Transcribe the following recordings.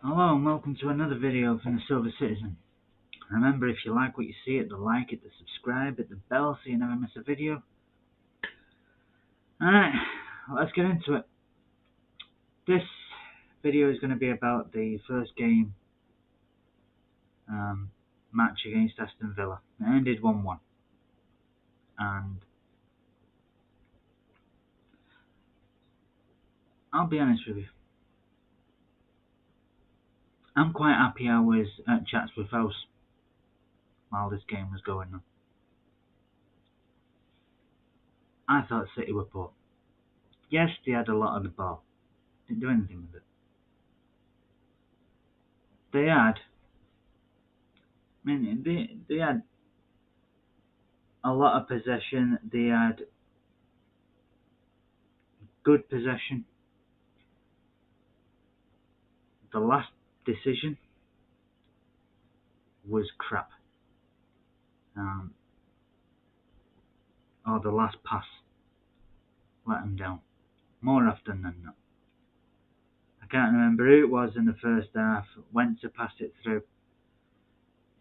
Hello and welcome to another video from the Silver Citizen. Remember, if you like what you see, hit the like, hit the subscribe, hit the bell so you never miss a video. Alright, let's get into it. This video is going to be about the first game match against Aston Villa. It ended 1-1. And I'll be honest with you, I'm quite happy I was at Chatsworth House while this game was going on. I thought City were poor. Yes, they had a lot of the ball. Didn't do anything with it. They had a lot of possession. They had good possession. The last decision was crap. Or the last pass let them down, more often than not. I can't remember who it was in the first half went to pass it through.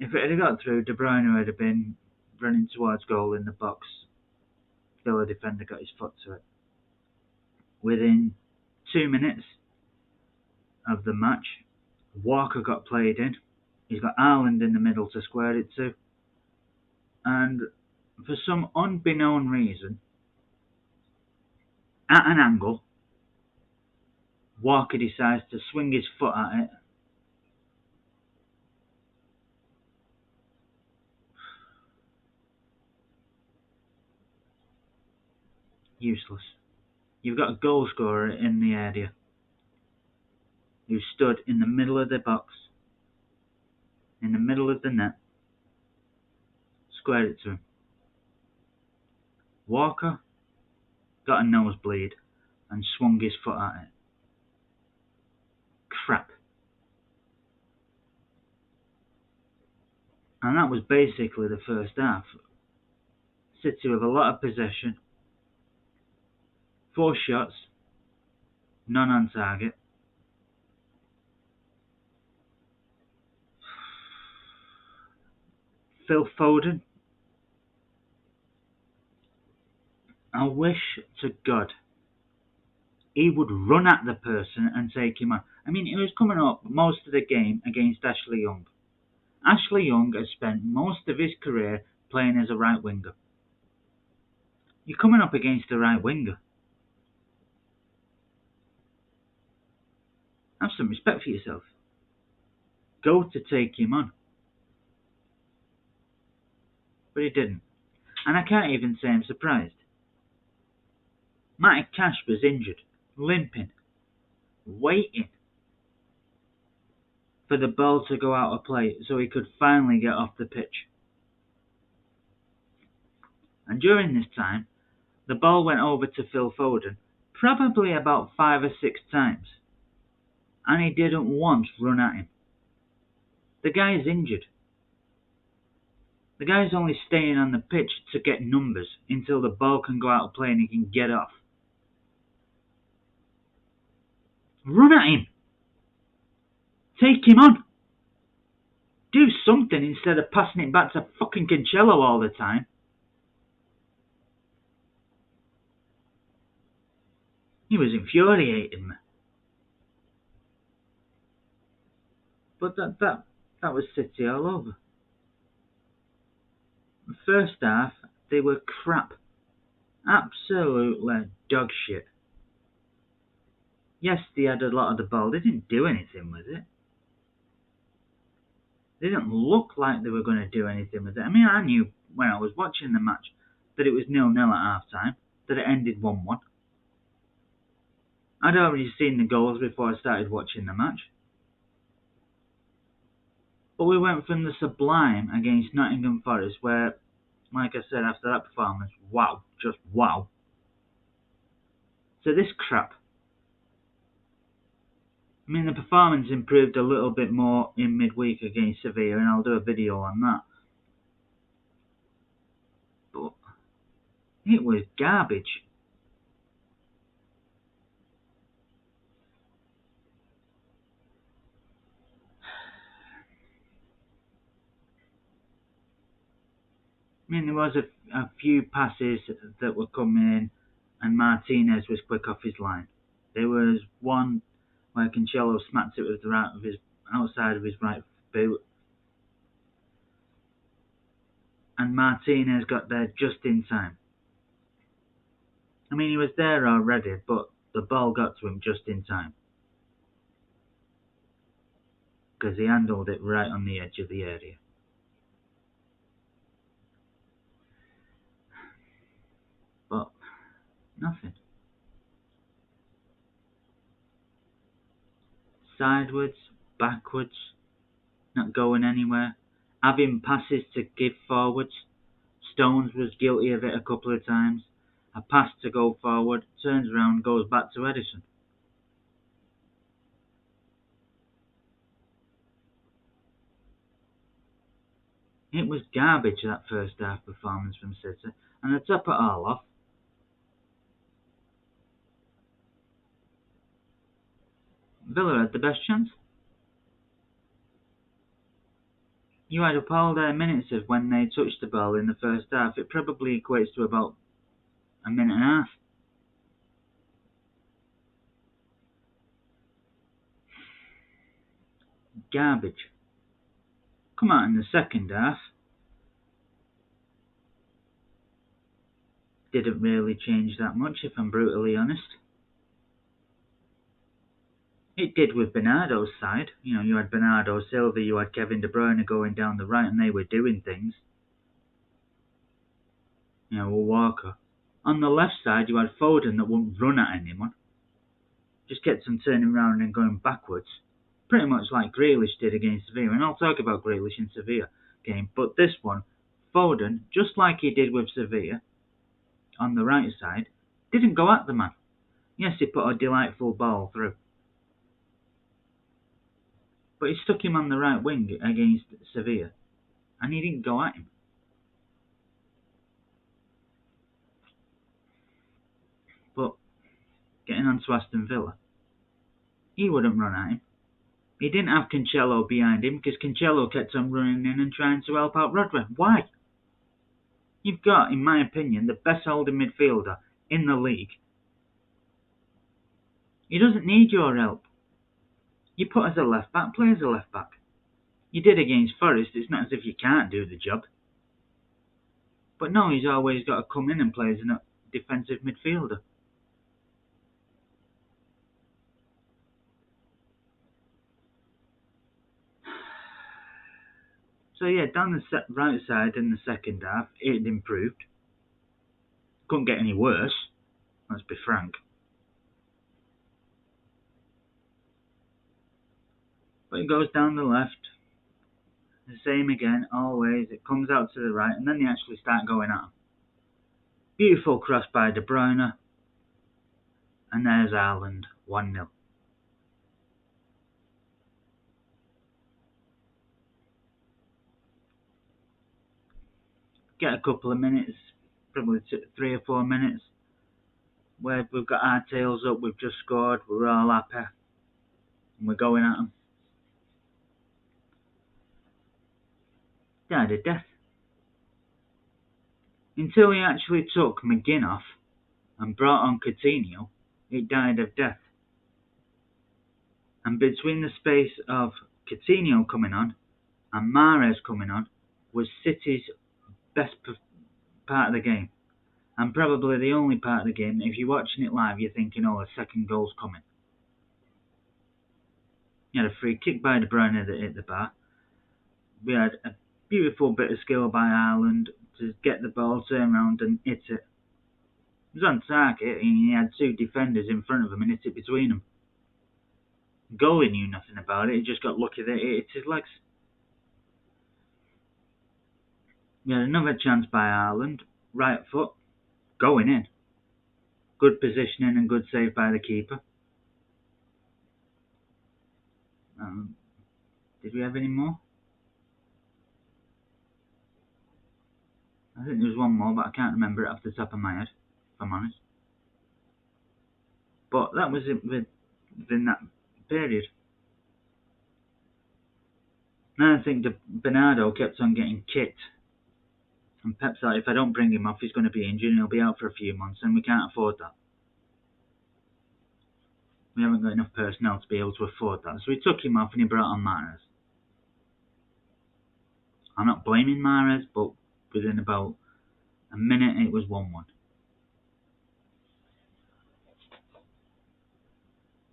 If it had got through, De Bruyne would have been running towards goal in the box. Villa defender got his foot to it. Within 2 minutes of the match, Walker got played in. He's got Ireland in the middle to square it to. And for some unbeknown reason, at an angle, Walker decides to swing his foot at it. Useless. You've got a goal scorer in the area who stood in the middle of the box, in the middle of the net, squared it to him. Walker got a nosebleed and swung his foot at it. Crap. And that was basically the first half. City with a lot of possession, 4 shots, none on target. Phil Foden, I wish to God he would run at the person and take him on. I mean, he was coming up most of the game against Ashley Young. Ashley Young has spent most of his career playing as a right winger. You're coming up against a right winger. Have some respect for yourself. Go to take him on. But he didn't. And I can't even say I'm surprised. Matty Cash was injured, limping, waiting for the ball to go out of play so he could finally get off the pitch. And during this time, the ball went over to Phil Foden probably about 5 or 6 times. And he didn't once run at him. The guy's injured. The guy's only staying on the pitch to get numbers until the ball can go out of play and he can get off. Run at him. Take him on. Do something instead of passing it back to fucking Cancelo all the time. He was infuriating me. But that was City all over. The first half, they were crap. Absolutely dog shit. Yes, they had a lot of the ball. They didn't do anything with it. They didn't look like they were going to do anything with it. I mean, I knew when I was watching the match that it was 0-0 at half-time, that it ended 1-1. I'd already seen the goals before I started watching the match. But we went from the sublime against Nottingham Forest, where, like I said, after that performance, wow, just wow, to this crap. I mean, the performance improved a little bit more in midweek against Sevilla, and I'll do a video on that. But it was garbage. I mean, there was a few passes that were coming in, and Martinez was quick off his line. There was one where Cancelo smacked it with the right of his outside of his right boot, and Martinez got there just in time. I mean, he was there already, but the ball got to him just in time because he handled it right on the edge of the area. But nothing. Sideways, backwards, not going anywhere. Having passes to give forwards. Stones was guilty of it a couple of times. A pass to go forward, turns around, goes back to Edison. It was garbage, that first half performance from City. And to top it all off, Villa had the best chance. You add up all their minutes of when they touched the ball in the first half, it probably equates to about a minute and a half. Garbage. Come out in the second half. Didn't really change that much, if I'm brutally honest. It did with Bernardo's side. You know, you had Bernardo Silva, you had Kevin De Bruyne going down the right, and they were doing things. You know, Walker. On the left side, you had Foden that wouldn't run at anyone. Just kept on turning around and going backwards. Pretty much like Grealish did against Sevilla. And I'll talk about Grealish in Sevilla game. But this one, Foden, just like he did with Sevilla, on the right side, didn't go at the man. Yes, he put a delightful ball through. But he stuck him on the right wing against Sevilla. And he didn't go at him. But getting on to Aston Villa, he wouldn't run at him. He didn't have Cancelo behind him because Cancelo kept on running in and trying to help out Rodri. Why? You've got, in my opinion, the best holding midfielder in the league. He doesn't need your help. You put as a left back, play as a left back. You did against Forest, it's not as if you can't do the job. But no, he's always got to come in and play as a defensive midfielder. So yeah, down the right side in the second half, it improved. Couldn't get any worse, let's be frank. But it goes down the left. The same again, always. It comes out to the right, and then they actually start going at him. Beautiful cross by De Bruyne. And there's Haaland, 1-0. Get a couple of minutes, probably 3 or 4 minutes, where we've got our tails up, we've just scored, we're all happy, and we're going at them. Died of death. Until he actually took McGinn off and brought on Coutinho, it died of death. And between the space of Coutinho coming on and Mahrez coming on was City's best part of the game. And probably the only part of the game that if you're watching it live, you're thinking, oh, a second goal's coming. You had a free kick by De Bruyne that hit the bar. We had a beautiful bit of skill by Haaland to get the ball, turn around and hit it. He was on target and he had 2 defenders in front of him and hit it between them. Goalie knew nothing about it, he just got lucky that it hit his legs. We had another chance by Haaland, right foot, going in. Good positioning and good save by the keeper. Did we have any more? I think there was one more, but I can't remember it off the top of my head, if I'm honest. But that was it within that period. And I think Bernardo kept on getting kicked And Pep thought, if I don't bring him off, he's going to be injured and he'll be out for a few months, and we can't afford that. We haven't got enough personnel to be able to afford that. So he took him off and he brought on Mahrez. I'm not blaming Mahrez, but within about a minute it was 1-1.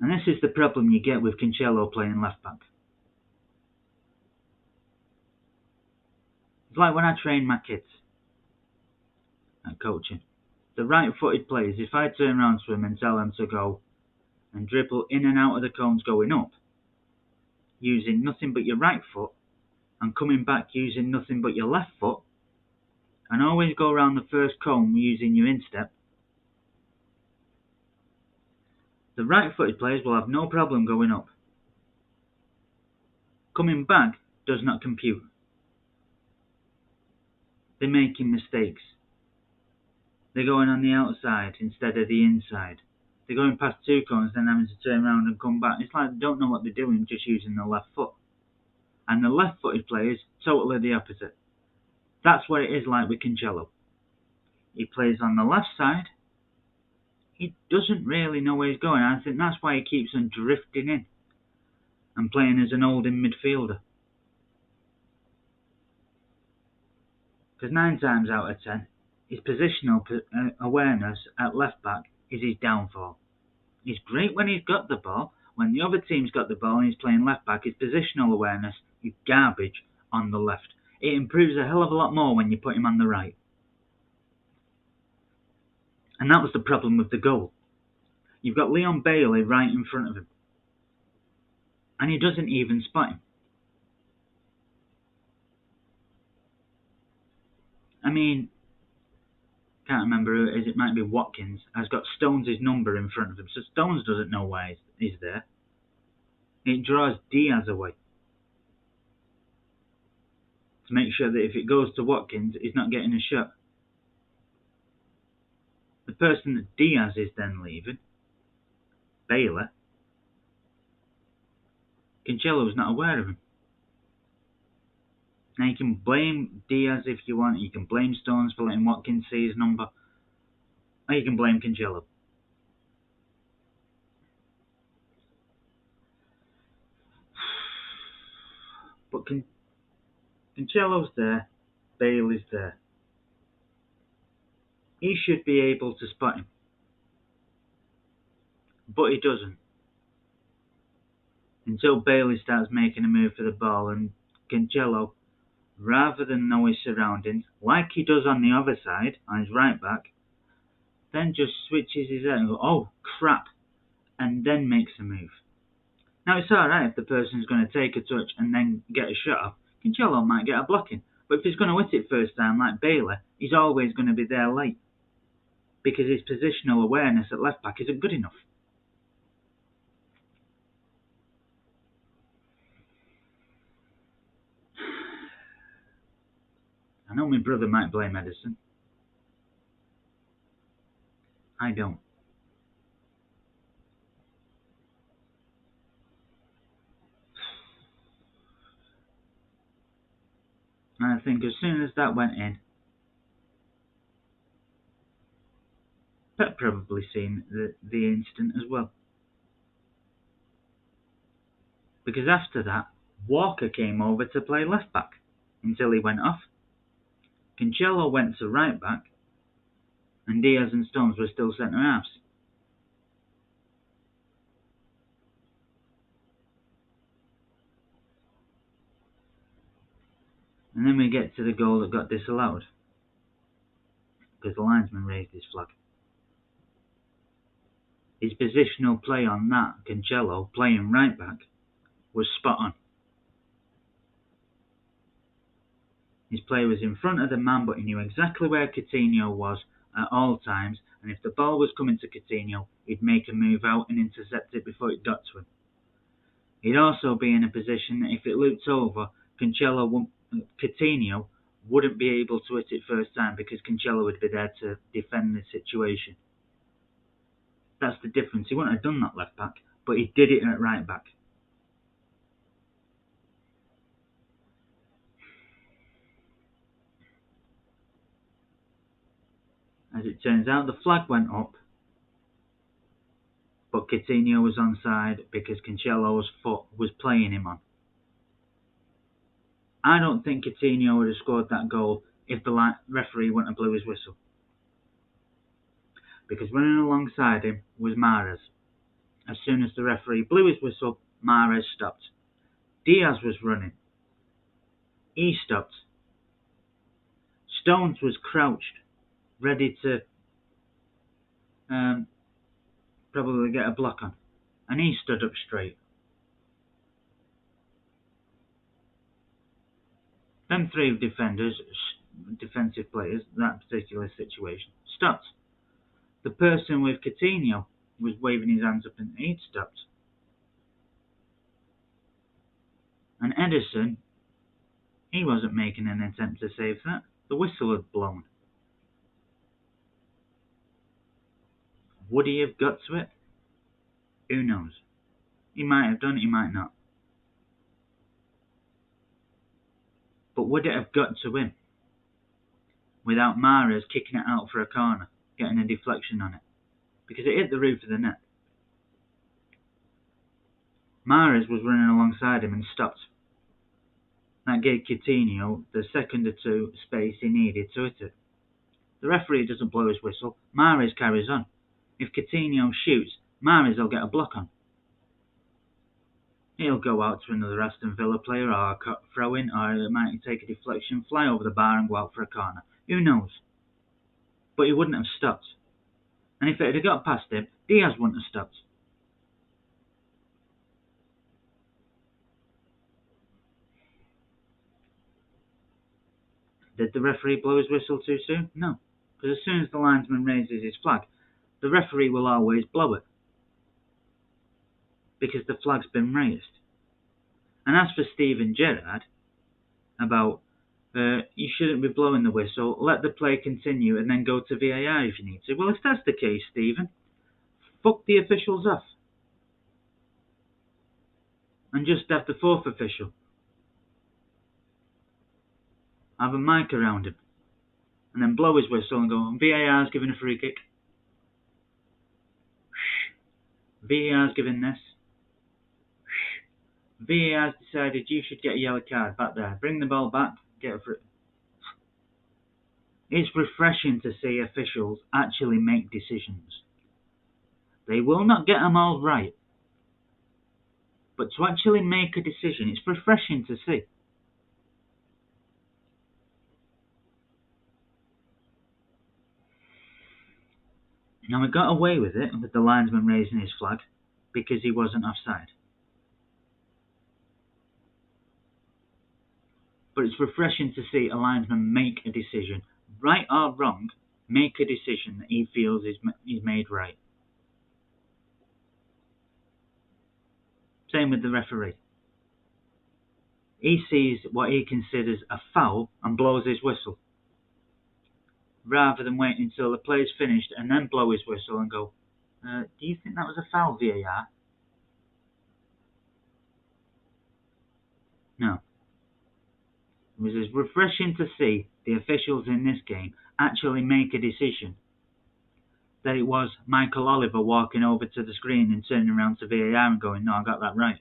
And this is the problem you get with Cancelo playing left back. It's like when I train my kids at coaching. The right-footed players, if I turn around to them and tell them to go and dribble in and out of the cones going up, using nothing but your right foot, and coming back using nothing but your left foot, and always go around the first cone using your instep, the right-footed players will have no problem going up. Coming back does not compute. They're making mistakes. They're going on the outside instead of the inside. They're going past two cones, then having to turn around and come back. It's like they don't know what they're doing, just using the left foot. And the left-footed players, totally the opposite. That's what it is like with Cancelo. He plays on the left side. He doesn't really know where he's going. I think that's why he keeps on drifting in and playing as an holding midfielder. Because 9 times out of 10, his positional awareness at left back is his downfall. He's great when he's got the ball. When the other team's got the ball and he's playing left back, his positional awareness is garbage on the left. It improves a hell of a lot more when you put him on the right. And that was the problem with the goal. You've got Leon Bailey right in front of him. And he doesn't even spot him. I mean, can't remember who it is, it might be Watkins, has got Stones' number in front of him. So Stones doesn't know why he's there. It draws Diaz away. To make sure that if it goes to Watkins, he's not getting a shot. The person that Diaz is then leaving, Bailey, Cancelo's not aware of him. Now you can blame Diaz if you want, you can blame Stones for letting Watkins see his number, or you can blame Cancelo. But Cancelo's there, Bailey's there. He should be able to spot him. But he doesn't. Until Bailey starts making a move for the ball, and Cancelo, rather than know his surroundings, like he does on the other side, on his right back, then just switches his head and goes, oh crap, and then makes a move. Now it's alright if the person's going to take a touch and then get a shot off. Cancelo might get a blocking, but if he's going to hit it first time like Bailey, he's always going to be there late. Because his positional awareness at left back isn't good enough. I know my brother might blame Edison. I don't. And I think as soon as that went in, Pep probably seen the instant as well. Because after that, Walker came over to play left back until he went off. Cancelo went to right back, and Diaz and Stones were still centre halves. And then we get to the goal that got disallowed, because the linesman raised his flag. His positional play on that, Cancelo, playing right back, was spot on. His play was in front of the man, but he knew exactly where Coutinho was at all times, and if the ball was coming to Coutinho, he'd make a move out and intercept it before it got to him. He'd also be in a position that if it looped over, Coutinho wouldn't be able to hit it first time because Cancelo would be there to defend the situation. That's the difference. He wouldn't have done that left back, but he did it at right back. As it turns out, the flag went up, but Coutinho was onside because Cancelo's foot was playing him on. I don't think Coutinho would have scored that goal if the referee wouldn't have blew his whistle. Because running alongside him was Mahrez. As soon as the referee blew his whistle, Mahrez stopped. Diaz was running. He stopped. Stones was crouched, ready to probably get a block on, and he stood up straight. Them three defensive players, that particular situation, stopped. The person with Coutinho was waving his hands up and he'd stopped. And Ederson, he wasn't making an attempt to save that. The whistle had blown. Would he have got to it? Who knows? He might have done, he might not. But would it have got to him without Mahrez kicking it out for a corner, getting a deflection on it? Because it hit the roof of the net. Mahrez was running alongside him and stopped. That gave Coutinho the second or two space he needed to hit it. The referee doesn't blow his whistle. Mahrez carries on. If Coutinho shoots, Mahrez will get a block on. He'll go out to another Aston Villa player or a throw in, or it might take a deflection, fly over the bar and go out for a corner. Who knows? But he wouldn't have stopped. And if it had got past him, Diaz wouldn't have stopped. Did the referee blow his whistle too soon? No. Because as soon as the linesman raises his flag, the referee will always blow it. Because the flag's been raised. And as for Steven Gerrard, about you shouldn't be blowing the whistle, let the play continue and then go to VAR if you need to. Well, if that's the case, Steven, fuck the officials off. And just have the fourth official. Have a mic around him. And then blow his whistle and go, VAR's giving a free kick. VAR's giving this. VAR's decided you should get a yellow card back there. Bring the ball back, get a free. It's refreshing to see officials actually make decisions. They will not get them all right. But to actually make a decision, it's refreshing to see. Now, we got away with it with the linesman raising his flag because he wasn't offside. But it's refreshing to see a linesman make a decision, right or wrong, make a decision that he feels is made right. Same with the referee. He sees what he considers a foul and blows his whistle, rather than waiting until the play's finished and then blow his whistle and go, do you think that was a foul, VAR? No. It was as refreshing to see the officials in this game actually make a decision that it was Michael Oliver walking over to the screen and turning around to VAR and going, no, I got that right.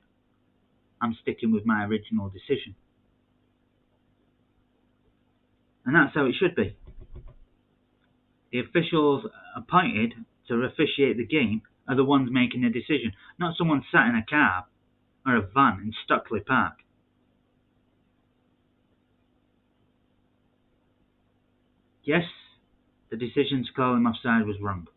I'm sticking with my original decision. And that's how it should be. The officials appointed to officiate the game are the ones making the decision, not someone sat in a car or a van in Stockley Park. Yes, the decision to call him offside was wrong.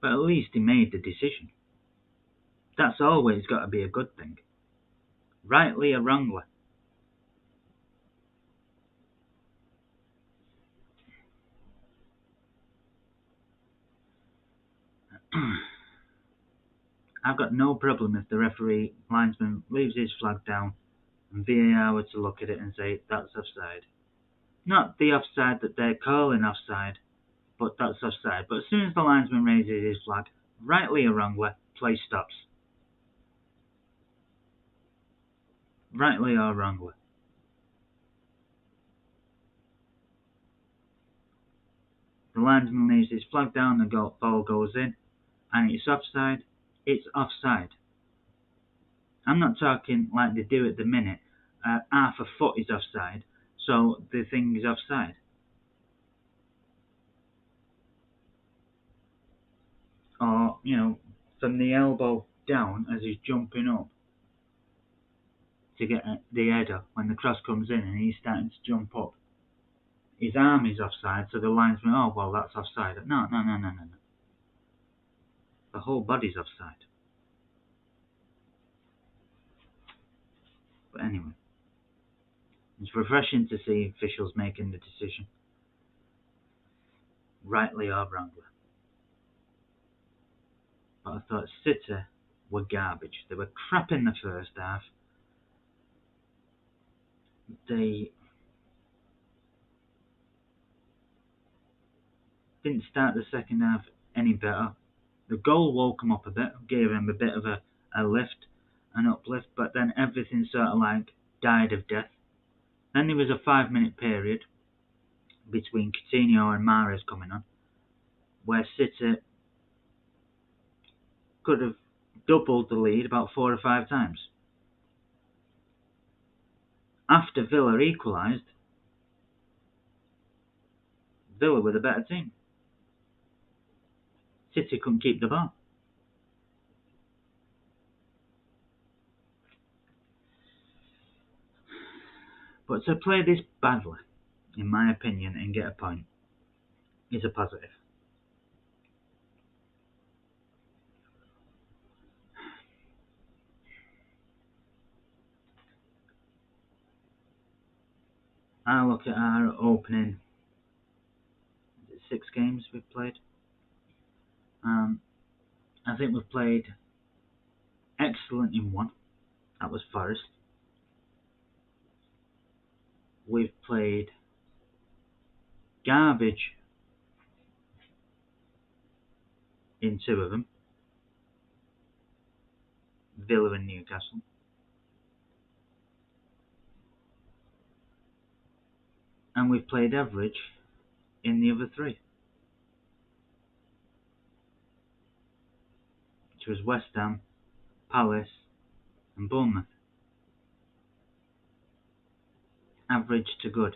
But at least he made the decision. That's always got to be a good thing. Rightly or wrongly. I've got no problem if the referee linesman leaves his flag down and VAR were to look at it and say that's offside. Not the offside that they're calling offside, but that's offside. But as soon as the linesman raises his flag, rightly or wrongly, play stops. Rightly or wrongly. The linesman leaves his flag down, the ball goes in, and it's offside, it's offside. I'm not talking like they do at the minute, half a foot is offside, so the thing is offside. Or, from the elbow down as he's jumping up to get the header when the cross comes in and he's starting to jump up. His arm is offside, so the linesman, oh, well, that's offside. No. The whole body's offside. But anyway, it's refreshing to see officials making the decision, rightly or wrongly. But I thought City were garbage. They were crap in the first half. They didn't start the second half any better. The goal woke them up a bit, gave them a bit of a lift, an uplift, but then everything sort of like died of death. Then there was a 5-minute period between Coutinho and Mahrez coming on, where City could have doubled the lead about 4 or 5 times. After Villa equalised, Villa were the better team. City couldn't keep the ball. But to play this badly, in my opinion, and get a point, is a positive. I look at our opening 6 games we've played. I think we've played excellent in one. That was Forest. We've played garbage in 2 of them. Villa and Newcastle. And we've played average in the other 3. Which was West Ham, Palace and Bournemouth. Average to good.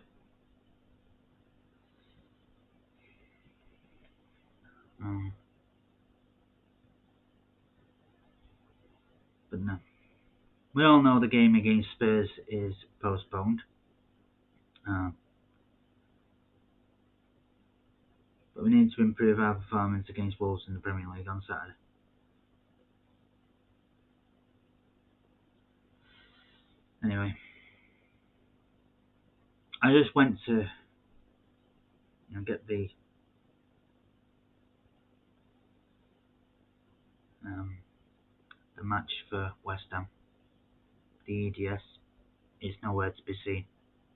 But no. We all know the game against Spurs is postponed. But we need to improve our performance against Wolves in the Premier League on Saturday. Anyway, I just went to get the match for West Ham. The EDS is nowhere to be seen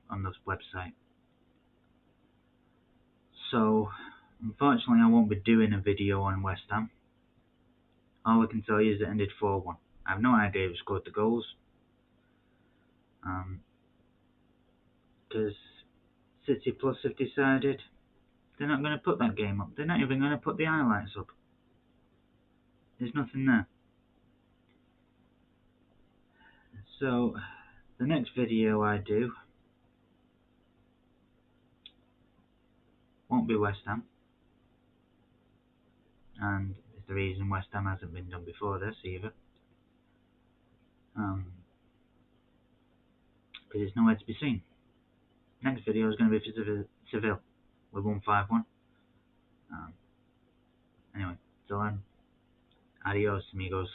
on the website. So, unfortunately, I won't be doing a video on West Ham. All I can tell you is it ended 4-1. I have no idea who scored the goals. Because City Plus have decided they're not going to put that game up. They're not even going to put the highlights up. There's nothing there. So, the next video I do won't be West Ham. And it's the reason West Ham hasn't been done before this either. Because it's nowhere to be seen. Next video is going to be for Seville. We won 5-1. Anyway, so adios amigos.